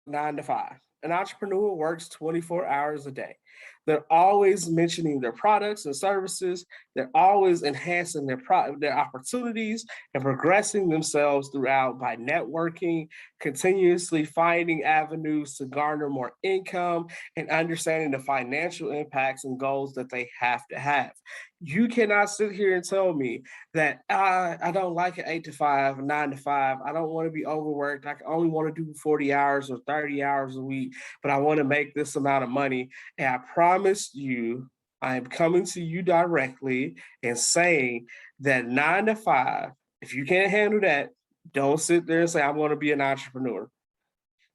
9 to 5. An entrepreneur works 24 hours a day. They're always mentioning their products and services. They're always enhancing their opportunities and progressing themselves throughout by networking, continuously finding avenues to garner more income, and understanding the financial impacts and goals that they have to have. You cannot sit here and tell me that I don't like an 8 to 5, 9 to 5. I don't want to be overworked. I only want to do 40 hours or 30 hours a week, but I want to make this amount of money. And I promise you, I am coming to you directly and saying that 9 to 5, if you can't handle that, don't sit there and say, I'm going to be an entrepreneur,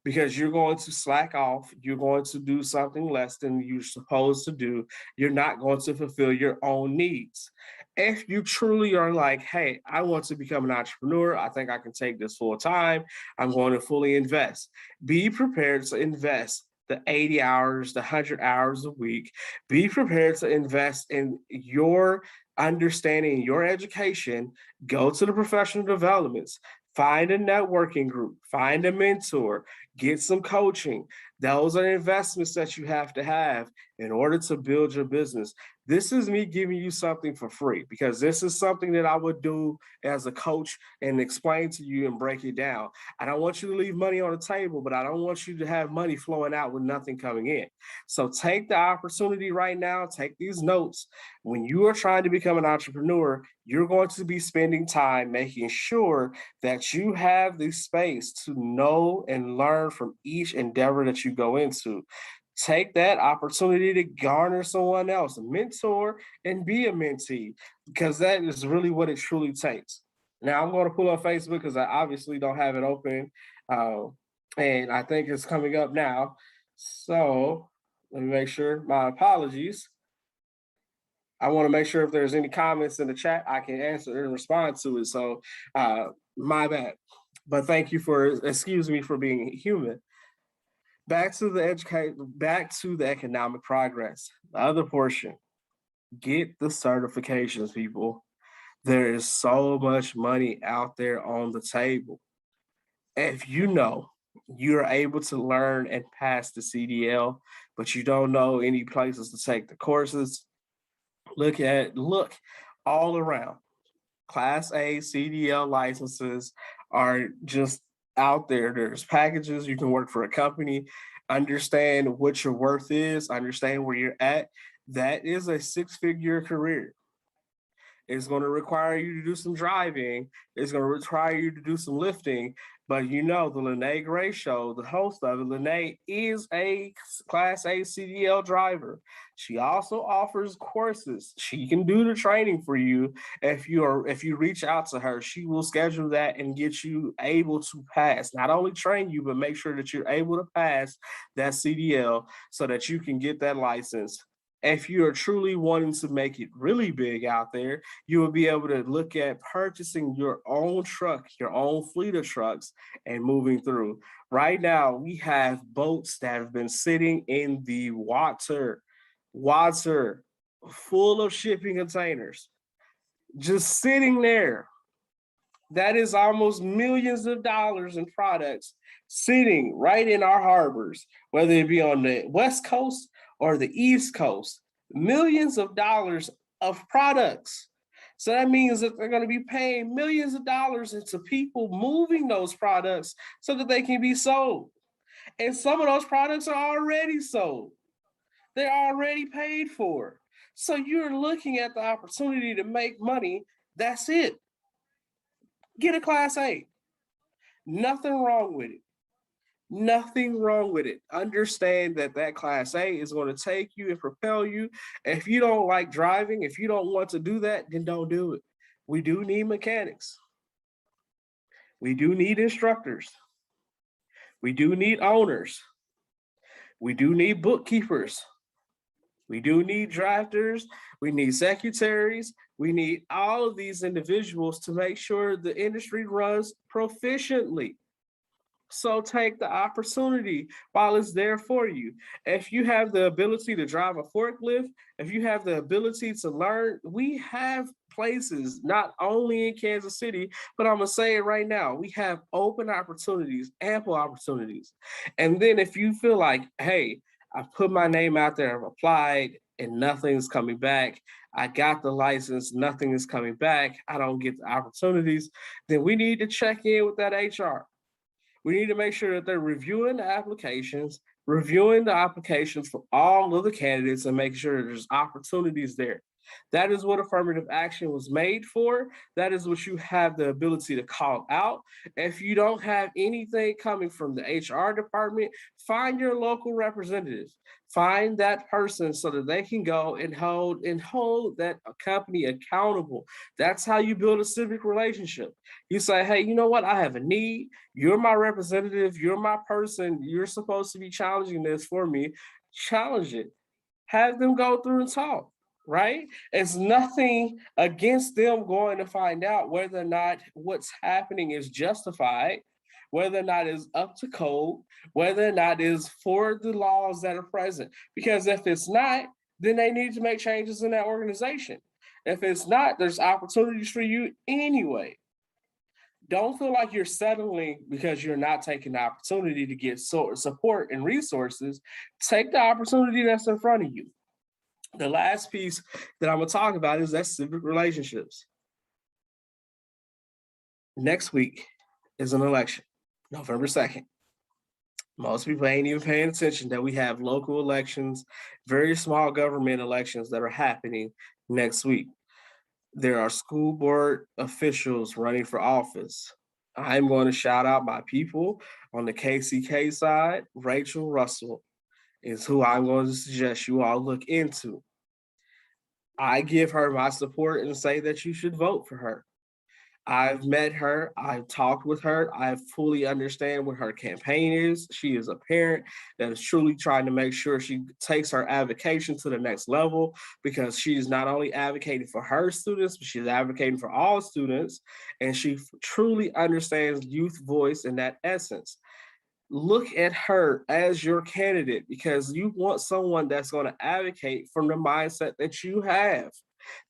because you're going to slack off. You're going to do something less than you're supposed to do. You're not going to fulfill your own needs. If you truly are like, hey, I want to become an entrepreneur, I think I can take this full time, I'm going to fully invest. Be prepared to invest the 80 hours, the 100 hours a week. Be prepared to invest in your understanding, your education. Go to the professional developments. Find a networking group, find a mentor, get some coaching. Those are investments that you have to have in order to build your business. This is me giving you something for free, because this is something that I would do as a coach and explain to you and break it down. I don't want you to leave money on the table, but I don't want you to have money flowing out with nothing coming in. So take the opportunity right now, take these notes. When you are trying to become an entrepreneur, you're going to be spending time making sure that you have the space to know and learn from each endeavor that you go into. Take that opportunity to garner someone else, a mentor, and be a mentee, because that is really what it truly takes. Now, I'm going to pull up Facebook because I obviously don't have it open. Uh, and I think it's coming up now. So let me make sure. My apologies. I want to make sure if there's any comments in the chat, I can answer and respond to it. So, my bad. But thank you for, excuse me for being human. Back to the economic progress. The other portion, get the certifications, people. There is so much money out there on the table. If you know you're able to learn and pass the CDL, but you don't know any places to take the courses, look all around. Class A CDL licenses are just out there. There's packages. You can work for a company, understand what your worth is, understand where you're at. That is a six-figure career. It's going to require you to do some driving. It's going to require you to do some lifting. But you know, the Lyne't Gray Show, the host of it, Lyne't is a Class A CDL driver. She also offers courses. She can do the training for you. If you reach out to her, she will schedule that and get you able to pass. Not only train you, but make sure that you're able to pass that CDL so that you can get that license. If you are truly wanting to make it really big out there, you will be able to look at purchasing your own truck, your own fleet of trucks, and moving through. Right now, we have boats that have been sitting in the water, full of shipping containers, just sitting there. That is almost millions of dollars in products sitting right in our harbors, whether it be on the West Coast or the East Coast. Millions of dollars of products. So that means that they're going to be paying millions of dollars into people moving those products so that they can be sold. And some of those products are already sold, they're already paid for. So you're looking at the opportunity to make money. That's it. Get a Class A. Nothing wrong with it. Nothing wrong with it. Understand that that Class A is going to take you and propel you. If you don't like driving, if you don't want to do that, then don't do it. We do need mechanics. We do need instructors. We do need owners. We do need bookkeepers. We do need drafters. We need secretaries. We need all of these individuals to make sure the industry runs proficiently. So take the opportunity while it's there for you. If you have the ability to drive a forklift, if you have the ability to learn, we have places, not only in Kansas City, but I'm gonna say it right now. We have open opportunities, ample opportunities. And then if you feel like, hey, I put my name out there, I've applied, and nothing's coming back. I got the license, nothing is coming back. I don't get the opportunities. Then we need to check in with that HR. We need to make sure that they're reviewing the applications for all of the candidates and making sure there's opportunities there. That is what affirmative action was made for. That is what you have the ability to call out. If you don't have anything coming from the HR department, find your local representative. Find that person so that they can go and hold that company accountable. That's how you build a civic relationship. You say, hey, you know what? I have a need. You're my representative. You're my person. You're supposed to be challenging this for me. Challenge it. Have them go through and talk, right? It's nothing against them going to find out whether or not what's happening is justified, whether or not it's up to code, whether or not it's for the laws that are present. Because if it's not, then they need to make changes in that organization. If it's not, there's opportunities for you anyway. Don't feel like you're settling because you're not taking the opportunity to get support and resources. Take the opportunity that's in front of you. The last piece that I'm gonna talk about is that civic relationships. Next week is an election, November 2nd. Most people ain't even paying attention that we have local elections, very small government elections that are happening next week. There are school board officials running for office. I'm going to shout out my people on the KCK side. Rachel Russell is who I'm going to suggest you all look into. I give her my support and say that you should vote for her. I've met her, I've talked with her, I fully understand what her campaign is. She is a parent that is truly trying to make sure she takes her advocacy to the next level because she is not only advocating for her students, but she's advocating for all students. And she truly understands youth voice in that essence. Look at her as your candidate because you want someone that's going to advocate from the mindset that you have.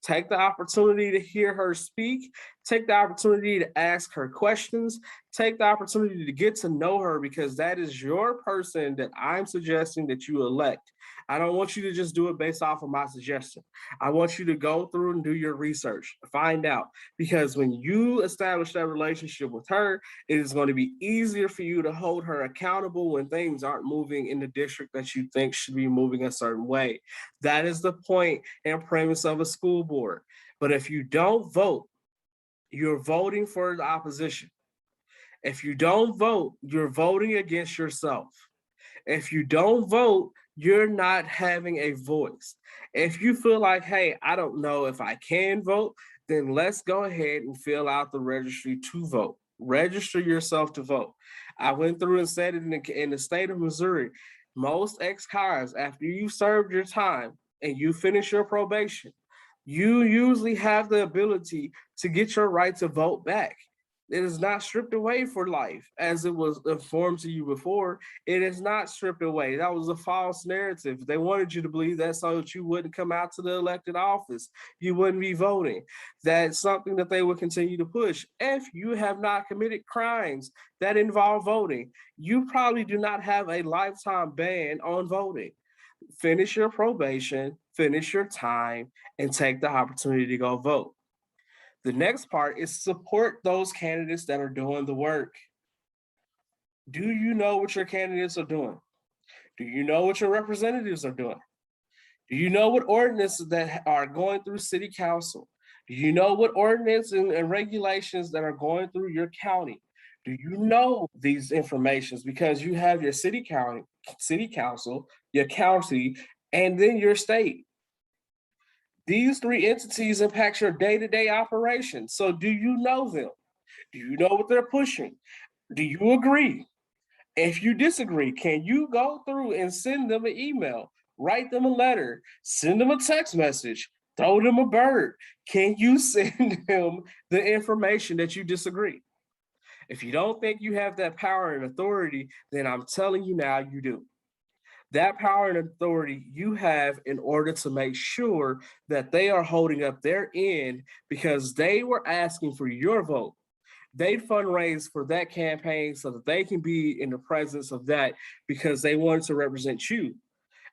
Take the opportunity to hear her speak. Take the opportunity to ask her questions. Take the opportunity to get to know her because that is your person that I'm suggesting that you elect. I don't want you to just do it based off of my suggestion. I want you to go through and do your research, find out, because when you establish that relationship with her, it is going to be easier for you to hold her accountable when things aren't moving in the district that you think should be moving a certain way. That is the point and premise of a school board. But if you don't vote, you're voting for the opposition. If you don't vote, you're voting against yourself. If you don't vote, you're not having a voice. If you feel like, hey, I don't know if I can vote, then let's go ahead and fill out the registry to vote. Register yourself to vote. I went through and said it in the state of Missouri. Most ex-cons, after you served your time and you finish your probation, you usually have the ability to get your right to vote back. It is not stripped away for life as it was informed to you before. It is not stripped away. That was a false narrative. They wanted you to believe that so that you wouldn't come out to the elected office. You wouldn't be voting. That's something that they would continue to push. If you have not committed crimes that involve voting, you probably do not have a lifetime ban on voting. Finish your probation, finish your time, and take the opportunity to go vote. The next part is support those candidates that are doing the work. Do you know what your candidates are doing? Do you know what your representatives are doing? Do you know what ordinances that are going through city council? Do you know what ordinance and regulations that are going through your county? Do you know these informations because you have your city council, your county, and then your state? These three entities impact your day-to-day operations. So do you know them? Do you know what they're pushing? Do you agree? If you disagree, can you go through and send them an email, write them a letter, send them a text message, throw them a bird? Can you send them the information that you disagree? If you don't think you have that power and authority, then I'm telling you now you do. That power and authority you have in order to make sure that they are holding up their end because they were asking for your vote. They fundraise for that campaign so that they can be in the presence of that because they wanted to represent you.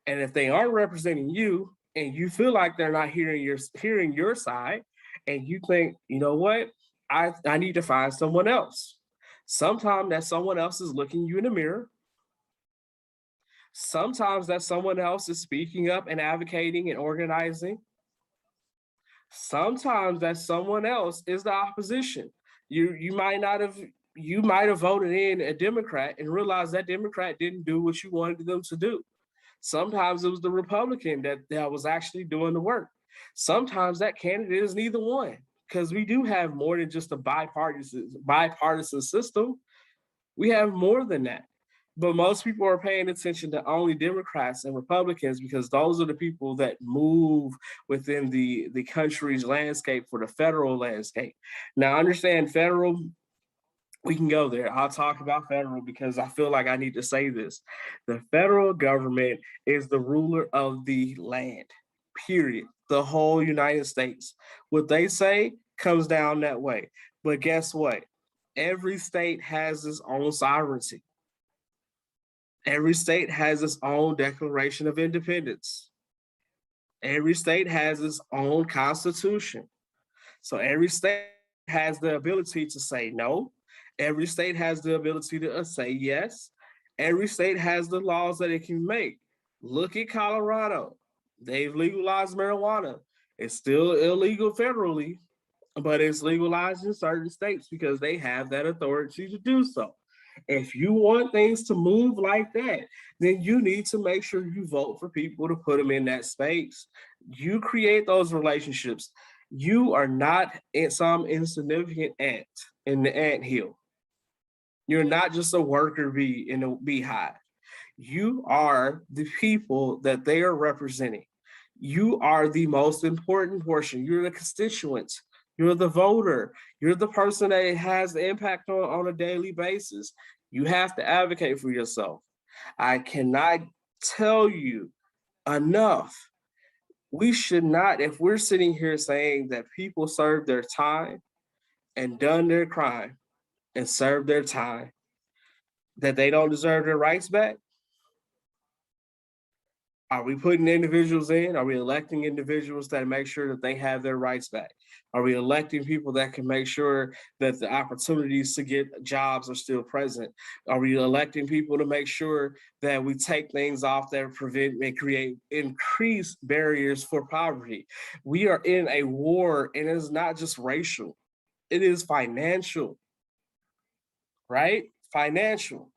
And if they aren't representing you and you feel like they're not hearing your side, and you think, you know what, I need to find someone else. Sometimes that someone else is looking you in the mirror. Sometimes that someone else is speaking up and advocating and organizing. Sometimes that someone else is the opposition. You might have voted in a Democrat and realized that Democrat didn't do what you wanted them to do. Sometimes it was the Republican that was actually doing the work. Sometimes that candidate is neither one, because we do have more than just a bipartisan system. We have more than that. But most people are paying attention to only Democrats and Republicans because those are the people that move within the country's landscape for the federal landscape. Now, understand federal, we can go there. I'll talk about federal because I feel like I need to say this. The federal government is the ruler of the land, period. The whole United States. What they say comes down that way. But guess what? Every state has its own sovereignty. Every state has its own Declaration of Independence. Every state has its own constitution. So every state has the ability to say no. Every state has the ability to say yes. Every state has the laws that it can make. Look at Colorado. They've legalized marijuana. It's still illegal federally, but it's legalized in certain states because they have that authority to do so. If you want things to move like that, then you need to make sure you vote for people to put them in that space. You create those relationships. You are not some insignificant ant in the ant hill. You're not just a worker bee in a beehive. You are the people that they are representing. You are the most important portion. You're the constituent. You're the voter. You're the person that has the impact on a daily basis. You have to advocate for yourself. I cannot tell you enough. We should not, if we're sitting here saying that people serve their time and done their crime and served their time, that they don't deserve their rights back, are we putting individuals in? Are we electing individuals that make sure that they have their rights back? Are we electing people that can make sure that the opportunities to get jobs are still present? Are we electing people to make sure that we take things off that prevent and create increased barriers for poverty? We are in a war, and it's not just racial, it is financial, right? Financial.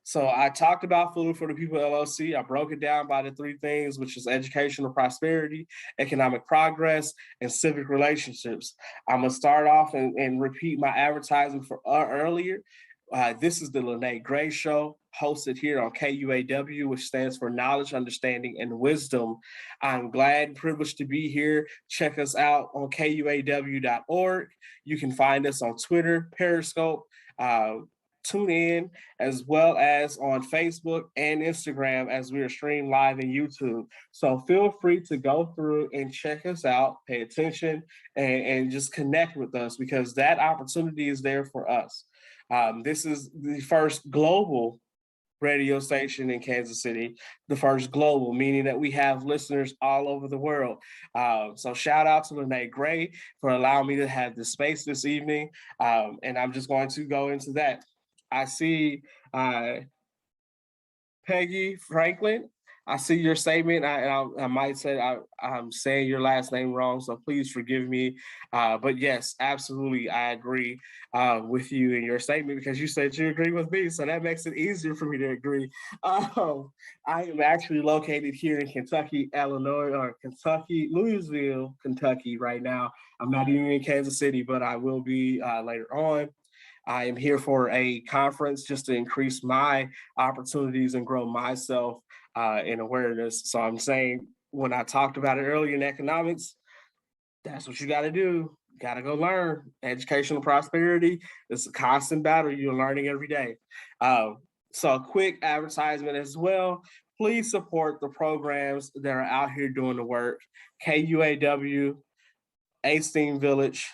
So I talked about Food for the People LLC. I broke it down by the three things, which is educational prosperity, economic progress, and civic relationships. I'm gonna start off and repeat my advertising for earlier. This is the Lyne't Gray Show, hosted here on KUAW, which stands for Knowledge, Understanding, and Wisdom. I'm glad and privileged to be here. Check us out on KUAW.org. You can find us on Twitter, Periscope, tune in, as well as on Facebook and Instagram as we are streamed live in YouTube. So feel free to go through and check us out, pay attention, and just connect with us because that opportunity is there for us. This is the first global radio station in Kansas City, the first global, meaning that we have listeners all over the world. So shout out to Lyne't Gray for allowing me to have this space this evening. And I'm just going to go into that. I see Peggy Franklin. I see your statement. I might say I'm saying your last name wrong, so please forgive me. But yes, absolutely, I agree with you in your statement because you said you agree with me, so that makes it easier for me to agree. I am actually located here in Kentucky, Illinois, or Kentucky, Louisville, Kentucky, right now. I'm not even in Kansas City, but I will be later on. I am here for a conference just to increase my opportunities and grow myself in awareness. So I'm saying when I talked about it earlier in economics, that's what you got to do. Got to go learn. Educational prosperity is a constant battle. You're learning every day. So a quick advertisement as well. please support the programs that are out here doing the work. KUAW, A-STEAM Village,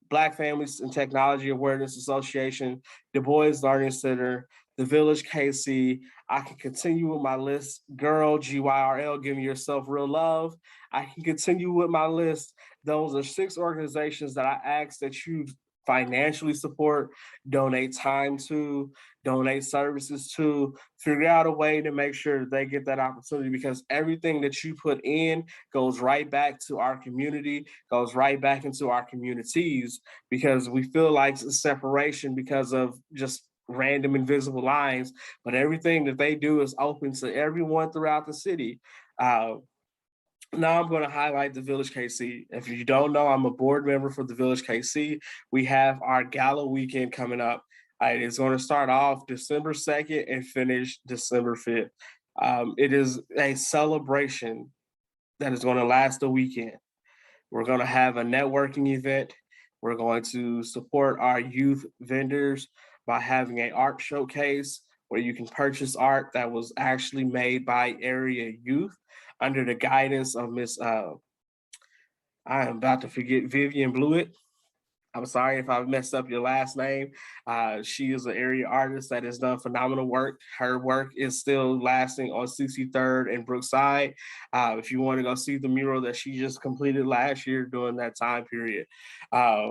Black Families and Technology Awareness Association, Du Bois Learning Center, the Village KC. I can continue with my list. Girl, GYRL, giving yourself real love. I can continue with my list. Those are 6 organizations that I ask that you financially support, donate time to, donate services to, figure out a way to make sure they get that opportunity, because everything that you put in goes right back to our community, goes right back into our communities, because we feel like separation because of just random invisible lines, but everything that they do is open to everyone throughout the city. Uh, Now I'm going to highlight the Village KC. If you don't know, I'm a board member for the Village KC. We have our gala weekend coming up. It's going to start off December 2nd and finish December 5th. It is a celebration that is going to last a weekend. We're going to have a networking event. We're going to support our youth vendors by having an art showcase where you can purchase art that was actually made by area youth under the guidance of Miss, I am about to forget, Vivian Blewett. I'm sorry if I messed up your last name. She is an area artist that has done phenomenal work. Her work is still lasting on 63rd and Brookside. If you want to go see the mural that she just completed last year during that time period. Uh,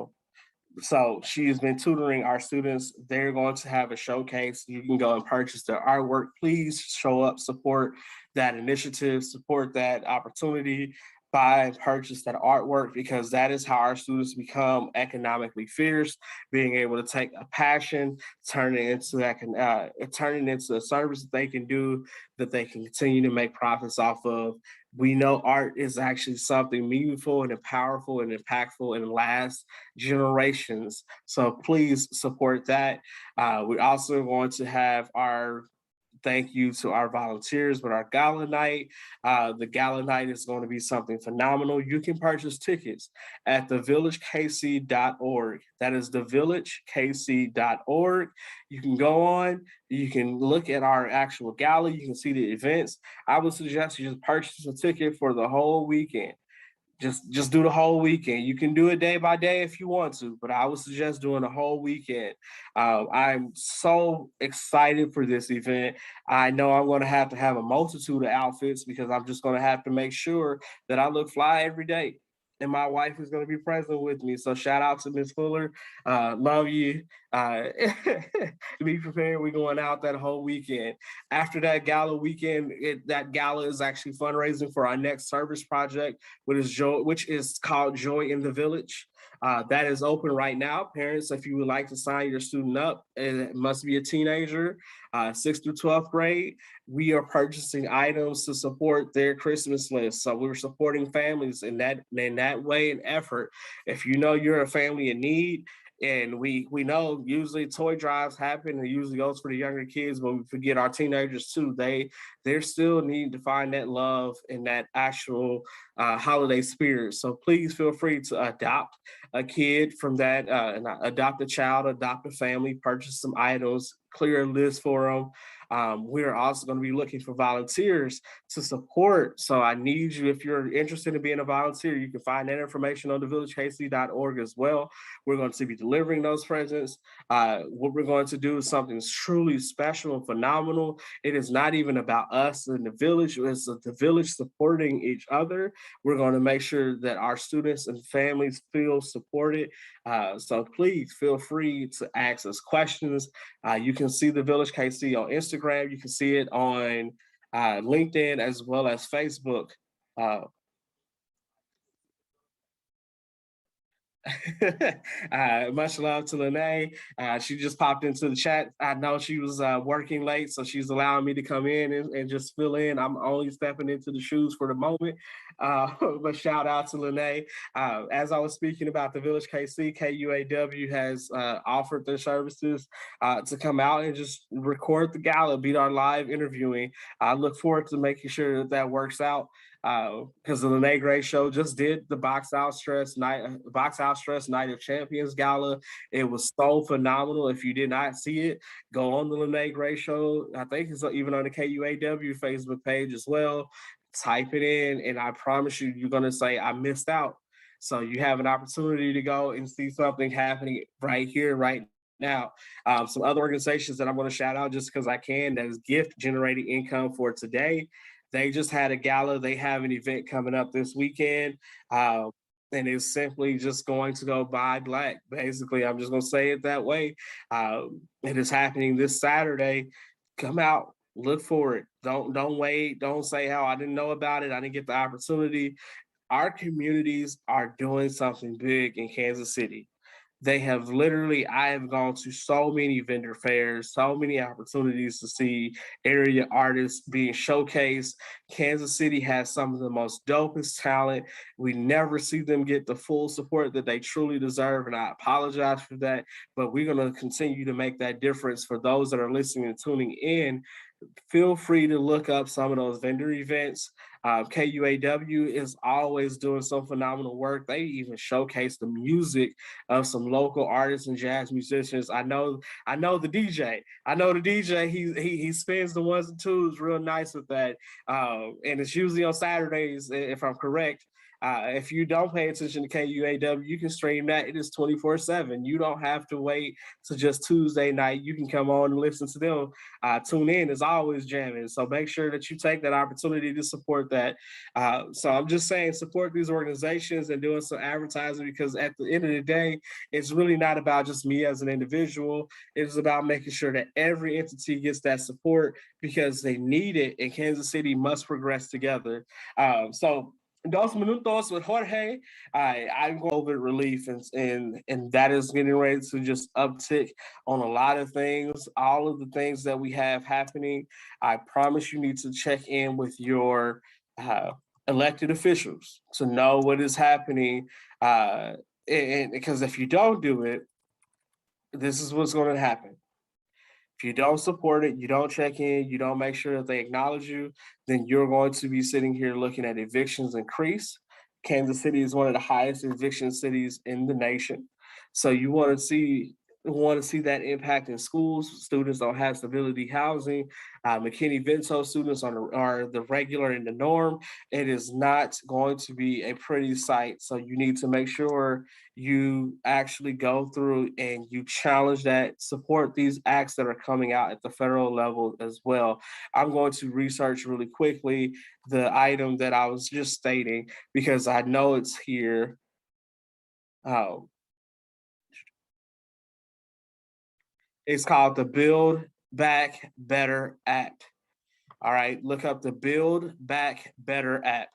so she has been tutoring our students. They're going to have a showcase. You can go and purchase their artwork. Please show up, support that initiative, support that opportunity, buy and purchase that artwork, because that is how our students become economically fierce, being able to take a passion, turn it into turn it into a service that they can do, that they can continue to make profits off of. We know art is actually something meaningful and powerful and impactful and lasts generations. So please support that. We're also going to have our thank you to our volunteers with our gala night. The gala night is going to be something phenomenal. You can purchase tickets at thevillagekc.org. That is thevillagekc.org. You can go on, you can look at our actual gala, you can see the events. I would suggest you just purchase a ticket for the whole weekend. Just do the whole weekend. You can do it day by day if you want to, but I would suggest doing the whole weekend. I'm so excited for this event. I know I'm going to have a multitude of outfits, because I'm just going to have to make sure that I look fly every day. And my wife is going to be present with me. So shout out to Miss Fuller. Love you. Be prepared. We're going out that whole weekend. After that gala weekend, that gala is actually fundraising for our next service project, which is called Joy in the Village. That is open right now. Parents, if you would like to sign your student up, it must be a teenager, 6th through 12th grade. We are purchasing items to support their Christmas list. So we're supporting families in that way and effort. If you know you're a family in need, and we know usually toy drives happen, and it usually goes for the younger kids, but we forget our teenagers too. They're still needing to find that love and that actual holiday spirit. So please feel free to adopt a kid from that, and adopt a child, adopt a family, purchase some items, clear a list for them. We're also going to be looking for volunteers to support. So I need you, if you're interested in being a volunteer, you can find that information on thevillagekc.org as well. We're going to be delivering those presents. What we're going to do is something truly special and phenomenal. It is not even about us in the village. It's the village supporting each other. We're going to make sure that our students and families feel supported. So please feel free to ask us questions. You can see the Village KC on Instagram. You can see it on LinkedIn as well as Facebook. Uh, much love to Lyne't. She just popped into the chat. I know she was working late, so she's allowing me to come in and just fill in. I'm only stepping into the shoes for the moment. But shout out to Lyne't. As I was speaking about the Village KC, KUAW has offered their services to come out and just record the gala, be our live interviewing. I look forward to making sure that works out. because the Lene Gray Show just did the Box Out Stress Night of Champions Gala. It was so phenomenal. If you did not see it, go on the Lene Gray Show. I think it's even on the KUAW Facebook page as well. Type it in, and I promise you, you're gonna say I missed out. So you have an opportunity to go and see something happening right here, right now. Some other organizations that I'm going to shout out just because I can, that is gift generating income for today. They just had a gala. They have an event coming up this weekend. Uh, and it's simply just going to go buy black. Basically, I'm just going to say it that way. It is happening this Saturday. Come out, look for it. Don't wait. Don't say how I didn't know about it. I didn't get the opportunity. Our communities are doing something big in Kansas City. They have literally, I have gone to so many vendor fairs, so many opportunities to see area artists being showcased. Kansas City has some of the most dopest talent. We never see them get the full support that they truly deserve, and I apologize for that. But we're going to continue to make that difference for those that are listening and tuning in. Feel free to look up some of those vendor events. KUAW is always doing some phenomenal work. They even showcase the music of some local artists and jazz musicians. I know the DJ. I know the DJ. He spins the ones and twos real nice with that. And it's usually on Saturdays, if I'm correct. If you don't pay attention to KUAW, you can stream that. It is 24/7. You don't have to wait to just Tuesday night. You can come on and listen to them. Tune in is always jamming. So make sure that you take that opportunity to support that. So I'm just saying, support these organizations and doing some advertising, because at the end of the day, it's really not about just me as an individual. It's about making sure that every entity gets that support because they need it, and Kansas City must progress together. So Dos minutos with Jorge. I'm going over relief, and that is getting ready to just uptick on a lot of things. All of the things that we have happening, I promise you need to check in with your uh, elected officials to know what is happening. And because if you don't do it, this is what's going to happen. If you don't support it, you don't check in, you don't make sure that they acknowledge you, then you're going to be sitting here looking at evictions increase. Kansas City is one of the highest eviction cities in the nation. So you want to see that impact in schools. Students don't have stability housing. McKinney-Vento students are the regular and the norm. It is not going to be a pretty sight. So you need to make sure you actually go through and you challenge that, support these acts that are coming out at the federal level as well. I'm going to research really quickly the item that I was just stating because I know it's here. Um, it's called the Build Back Better Act. All right, look up the Build Back Better Act.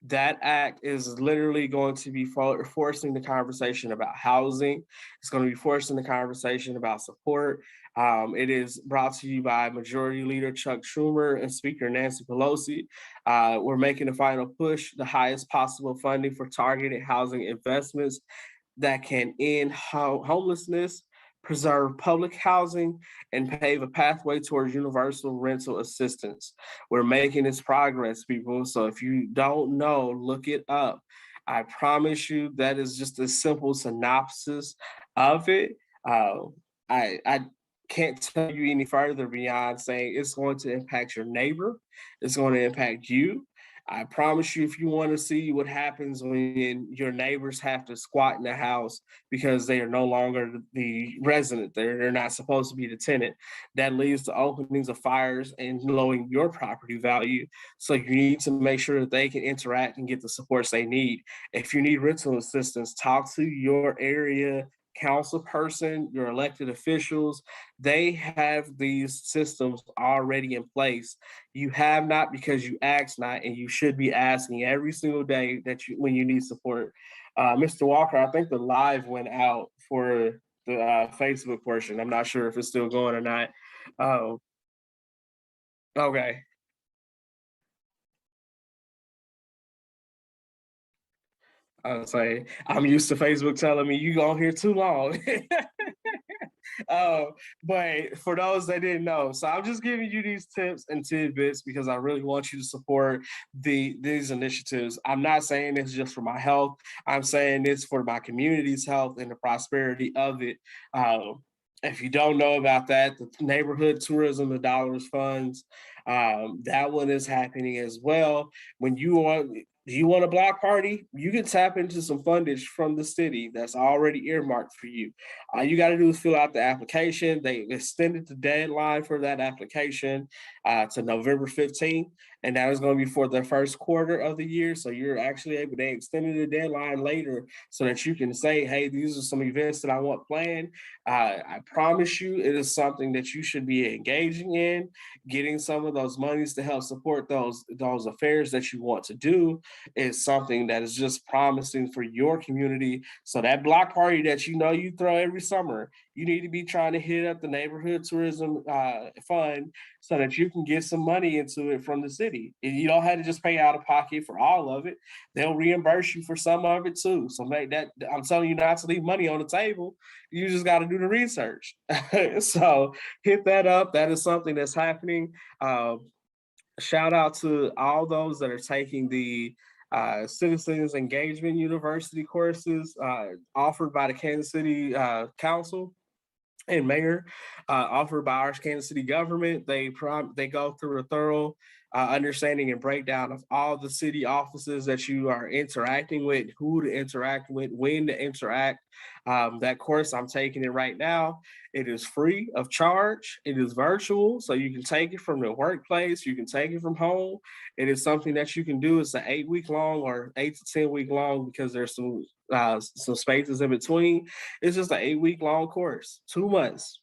That act is literally going to be forcing the conversation about housing. It's going to be forcing the conversation about support. It is brought to you by Majority Leader Chuck Schumer and Speaker Nancy Pelosi. We're making the final push, the highest possible funding for targeted housing investments that can end homelessness, preserve public housing, and pave a pathway towards universal rental assistance. We're making this progress, people. So if you don't know, look it up. I promise you that is just a simple synopsis of it. Uh, I can't tell you any further beyond saying it's going to impact your neighbor. It's going to impact you. I promise you, if you want to see what happens when your neighbors have to squat in the house because they are no longer the resident, they're not supposed to be the tenant, that leads to openings of fires and lowering your property value. So you need to make sure that they can interact and get the supports they need. If you need rental assistance, talk to your area council person, your elected officials. They have these systems already in place. You have not because you ask not, and you should be asking every single day that you when you need support. Mr. Walker, I think the live went out for the Facebook portion. I'm not sure if it's still going or not. Oh, okay. I was like, I'm used to Facebook telling me you on here too long. uh, but for those that didn't know, so I'm just giving you these tips and tidbits because I really want you to support these initiatives. I'm not saying this just for my health. I'm saying this for my community's health and the prosperity of it. If you don't know about that, the neighborhood tourism, the dollars funds, that one is happening as well. When you want, do you want a block party? You can tap into some fundage from the city that's already earmarked for you. All you got to do is fill out the application. They extended the deadline for that application to November 15th, and that is going to be for the first quarter of the year. So you're actually able, they extended the deadline later so that you can say, hey, these are some events that I want planned. I promise you, it is something that you should be engaging in, getting some of those monies to help support those affairs that you want to do is something that is just promising for your community. So that block party that you know you throw every summer, you need to be trying to hit up the neighborhood tourism fund so that you can get some money into it from the city. And you don't have to just pay out of pocket for all of it. They'll reimburse you for some of it too. So make that, I'm telling you not to leave money on the table. You just got to do the research. So hit that up. That is something that's happening. Shout out to all those that are taking the Citizens Engagement University courses offered by the Kansas City Council and mayor, offered by our Kansas City government. They go through a thorough understanding and breakdown of all the city offices that you are interacting with, who to interact with, when to interact. That course, I'm taking it right now. It is free of charge. It is virtual, so you can take it from the workplace. You can take it from home. It is something that you can do. It's an 8 week long or 8 to 10 week long because there's some spaces in between. It's just an 8 week long course, 2 months,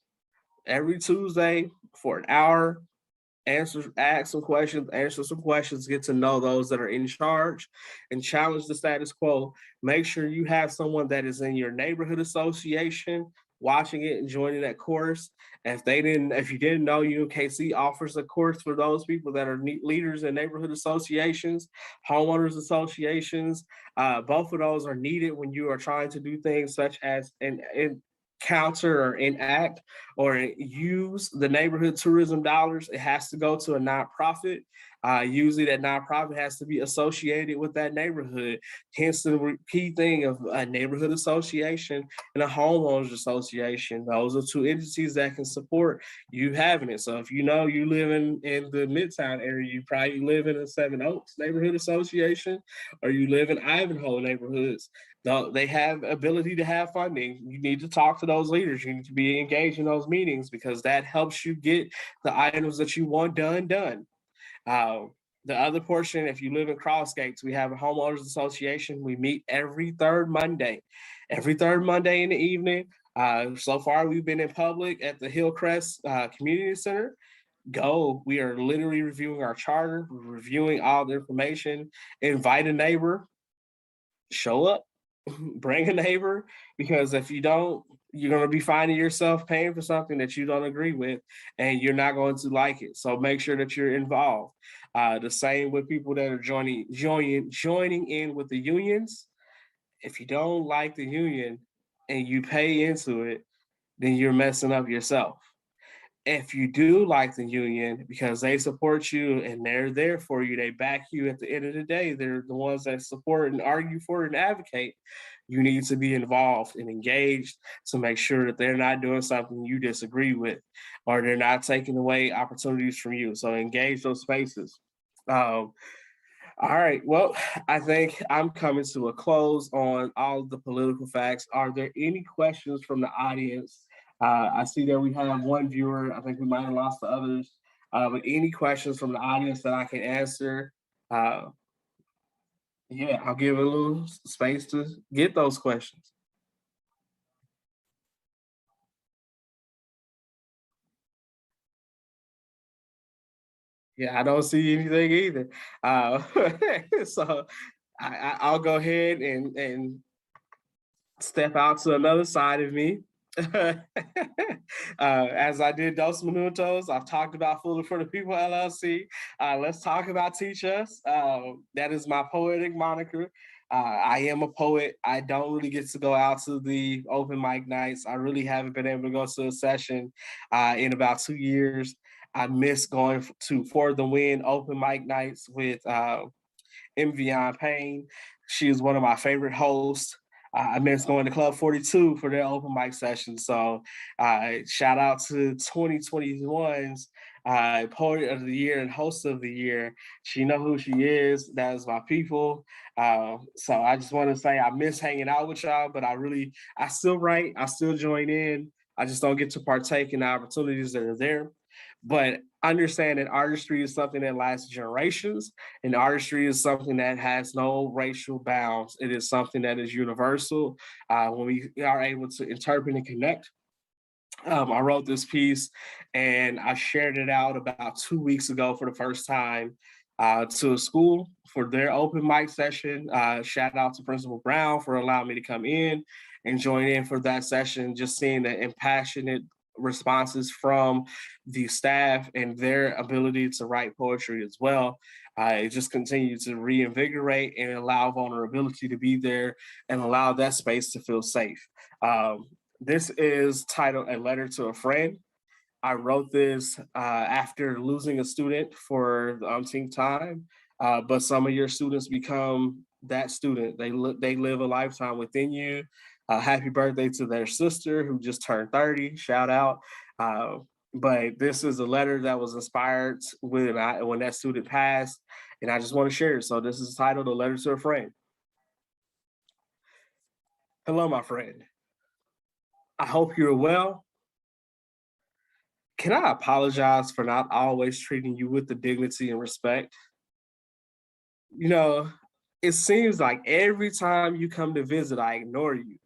every Tuesday for an hour. Ask some questions, answer some questions, get to know those that are in charge, and challenge the status quo. Make sure you have someone that is in your neighborhood association watching it and joining that course. If you didn't know, UMKC offers a course for those people that are leaders in neighborhood associations, homeowners associations. Both of those are needed when you are trying to do things such as in counter or enact or use the neighborhood tourism dollars. It has to go to a nonprofit. Usually that nonprofit has to be associated with that neighborhood. Hence the key thing of a neighborhood association and a homeowners association. Those are two entities that can support you having it. So if you know you live in the Midtown area, you probably live in a Seven Oaks neighborhood association, or you live in Ivanhoe neighborhoods. They have ability to have funding. You need to talk to those leaders. You need to be engaged in those meetings because that helps you get the items that you want done. Uh, the other portion, if you live in Crossgates, we have a homeowners association. We meet every third Monday in the evening. So far, we've been in public at the Hillcrest Community Center. Go. We are literally reviewing our charter, reviewing all the information. Invite a neighbor, show up, bring a neighbor, because if you don't, you're going to be finding yourself paying for something that you don't agree with and you're not going to like it. So make sure that you're involved. The same with people that are joining in with the unions. If you don't like the union and you pay into it, then you're messing up yourself. If you do like the union because they support you and they're there for you, they back you at the end of the day, they're the ones that support and argue for and advocate. You need to be involved and engaged to make sure that they're not doing something you disagree with or they're not taking away opportunities from you. So engage those spaces. Um, all right. Well, I think I'm coming to a close on all of the political facts. Are there any questions from the audience? I see that we have one viewer. I think we might have lost the others. But any questions from the audience that I can answer? Uh, yeah, I'll give a little space to get those questions. Yeah, I don't see anything either. So I'll go ahead and step out to another side of me. As I did Dos Minutos, I've talked about Fuller for the People LLC. Let's talk about Teach Us. That is my poetic moniker. I am a poet. I don't really get to go out to the open mic nights. I really haven't been able to go to a session in about 2 years. I miss going to For the Win open mic nights with Mvion Payne. She is one of my favorite hosts. I miss going to Club 42 for their open mic session. So shout out to 2021's Poet of the Year and Host of the Year. She know who she is. That is my people. So I just want to say I miss hanging out with y'all, but I still write. I still join in. I just don't get to partake in the opportunities that are there. But understand that artistry is something that lasts generations, and artistry is something that has no racial bounds. It is something that is universal. When we are able to interpret and connect, I wrote this piece and I shared it out about 2 weeks ago for the first time to a school for their open mic session. Shout out to Principal Brown for allowing me to come in and join in for that session, just seeing the impassionate responses from the staff and their ability to write poetry as well. It just continued to reinvigorate and allow vulnerability to be there and allow that space to feel safe. This is titled A Letter to a Friend. I wrote this after losing a student for the umpteenth time, but some of your students become that student. They live a lifetime within you. Happy birthday to their sister who just turned 30. Shout out. Uh, but this is a letter that was inspired when that student passed, and I just want to share it. So this is titled A Letter to a Friend. Hello, my friend. I hope you're well. Can I apologize for not always treating you with the dignity and respect? You know, it seems like every time you come to visit, I ignore you.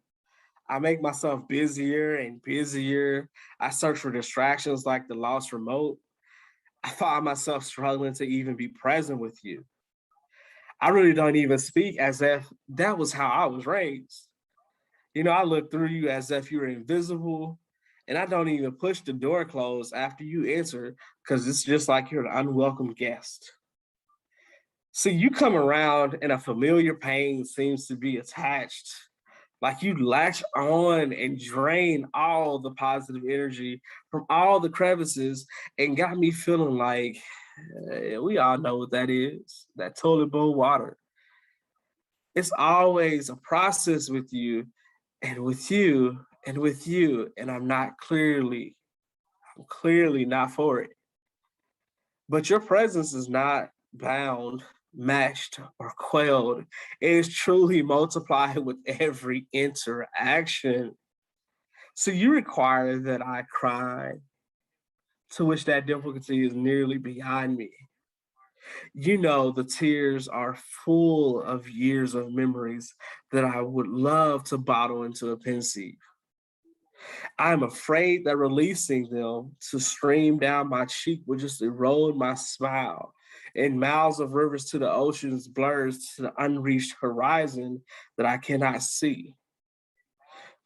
I make myself busier and busier. I search for distractions like the lost remote. I find myself struggling to even be present with you. I really don't even speak as if that was how I was raised. I look through you as if you were invisible, and I don't even push the door closed after you enter because it's just like you're an unwelcome guest. See, you come around and a familiar pain seems to be attached. Like you latch on and drain all the positive energy from all the crevices and got me feeling like we all know what that is, that toilet bowl water. It's always a process with you and with you and with you, and I'm clearly not for it. But your presence is not bound, matched, or quelled. It is truly multiplied with every interaction. So you require that I cry, to which that difficulty is nearly beyond me. The tears are full of years of memories that I would love to bottle into a pensieve. I'm afraid that releasing them to stream down my cheek would just erode my smile. And miles of rivers to the oceans blurs to the unreached horizon that I cannot see.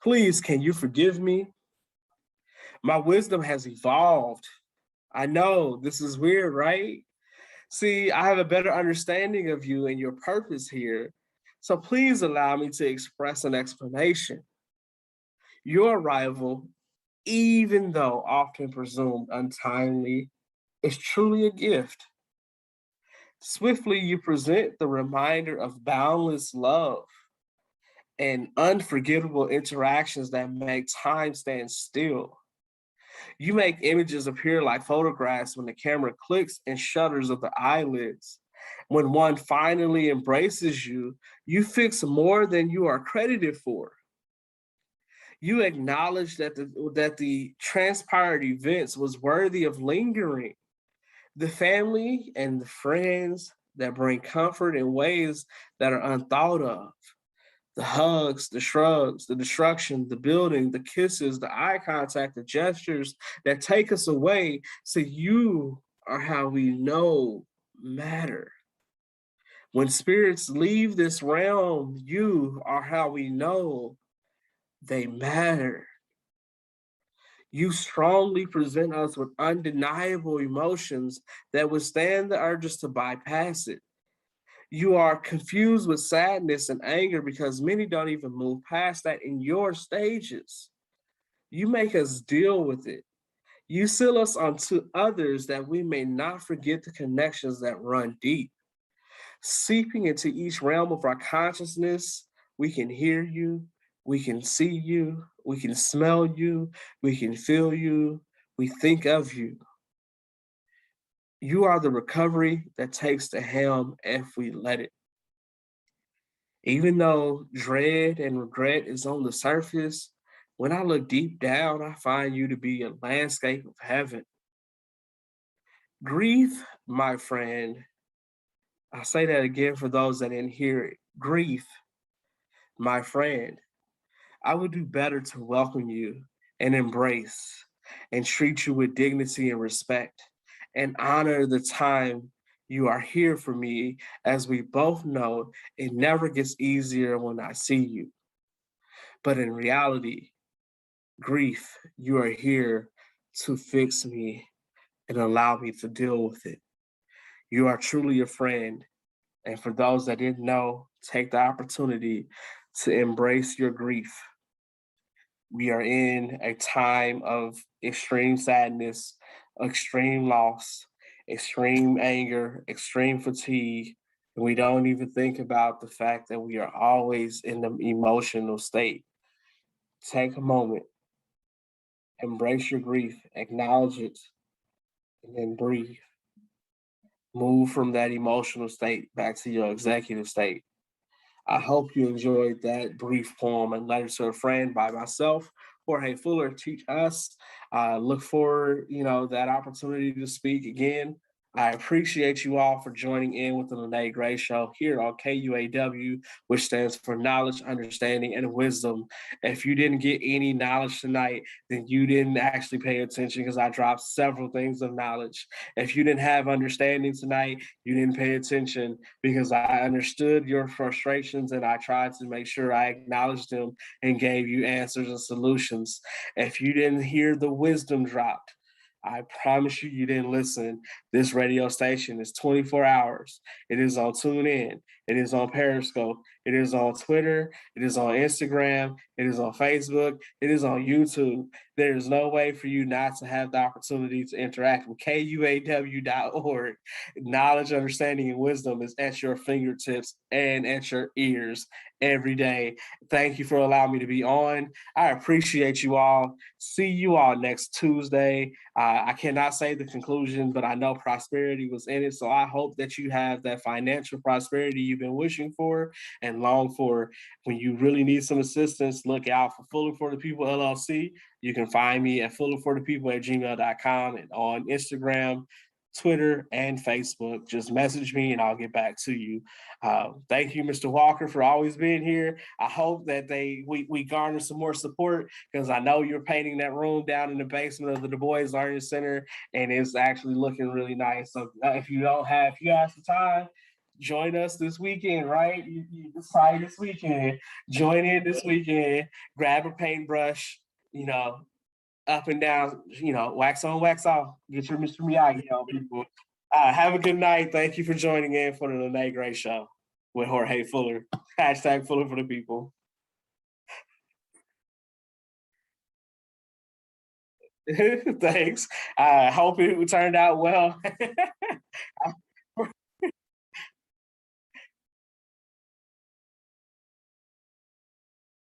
Please, can you forgive me? My wisdom has evolved. I know this is weird, right? See, I have a better understanding of you and your purpose here. So please allow me to express an explanation. Your arrival, even though often presumed untimely, is truly a gift. Swiftly, you present the reminder of boundless love and unforgettable interactions that make time stand still. You make images appear like photographs when the camera clicks and shutters of the eyelids. When one finally embraces you, you fix more than you are credited for. You acknowledge that the transpired events was worthy of lingering. The family and the friends that bring comfort in ways that are unthought of. The hugs, the shrugs, the destruction, the building, the kisses, the eye contact, the gestures that take us away. So you are how we know matter. When spirits leave this realm, you are how we know they matter. You strongly present us with undeniable emotions that withstand the urges to bypass it. You are confused with sadness and anger because many don't even move past that in your stages. You make us deal with it. You seal us onto others that we may not forget the connections that run deep. Seeping into each realm of our consciousness, we can hear you, we can see you, we can smell you, we can feel you, we think of you. You are the recovery that takes the helm if we let it. Even though dread and regret is on the surface, when I look deep down, I find you to be a landscape of heaven. Grief, my friend, I'll say that again for those that didn't hear it. Grief, my friend, I would do better to welcome you and embrace and treat you with dignity and respect and honor the time you are here for me, as we both know it never gets easier when I see you. But in reality, grief, you are here to fix me and allow me to deal with it. You are truly a friend. And for those that didn't know, take the opportunity to embrace your grief. We are in a time of extreme sadness, extreme loss, extreme anger, extreme fatigue. And we don't even think about the fact that we are always in the emotional state. Take a moment, embrace your grief, acknowledge it, and then breathe. Move from that emotional state back to your executive state. I hope you enjoyed that brief poem and letter to a friend by myself, Jorge Fuller, Teach Us. Look for that opportunity to speak again. I appreciate you all for joining in with the Lyne't Gray Show here on KUAW, which stands for Knowledge, Understanding, and Wisdom. If you didn't get any knowledge tonight, then you didn't actually pay attention, because I dropped several things of knowledge. If you didn't have understanding tonight, you didn't pay attention, because I understood your frustrations and I tried to make sure I acknowledged them and gave you answers and solutions. If you didn't hear the wisdom dropped, I promise you, you didn't listen. This radio station is 24 hours. It is on TuneIn. It is on Periscope. It is on Twitter. It is on Instagram. It is on Facebook. It is on YouTube. There is no way for you not to have the opportunity to interact with KUAW.org. Knowledge, understanding, and wisdom is at your fingertips and at your ears every day. Thank you for allowing me to be on. I appreciate you all. See you all next Tuesday. I cannot say the conclusion, but I know prosperity was in it. So I hope that you have that financial prosperity you've been wishing for and long for. When you really need some assistance, look out for Fuller for the People LLC. You can find me at fullerforthepeople@gmail.com and on Instagram, Twitter, and Facebook. Just message me and I'll get back to you. Thank you, Mr. Walker, for always being here. I hope that we garner some more support, because I know you're painting that room down in the basement of the Du Bois Learning Center, and it's actually looking really nice. So if you have some time, join us this weekend, right? It's Friday this weekend. Join in this weekend. Grab a paintbrush. You know, up and down, wax on, wax off. Get your Mr. Miyagi on, people. Have a good night. Thank you for joining in for the Lyne't Gray Show with Jorge Fuller. Hashtag Fuller for the People. Thanks. I hope it turned out well.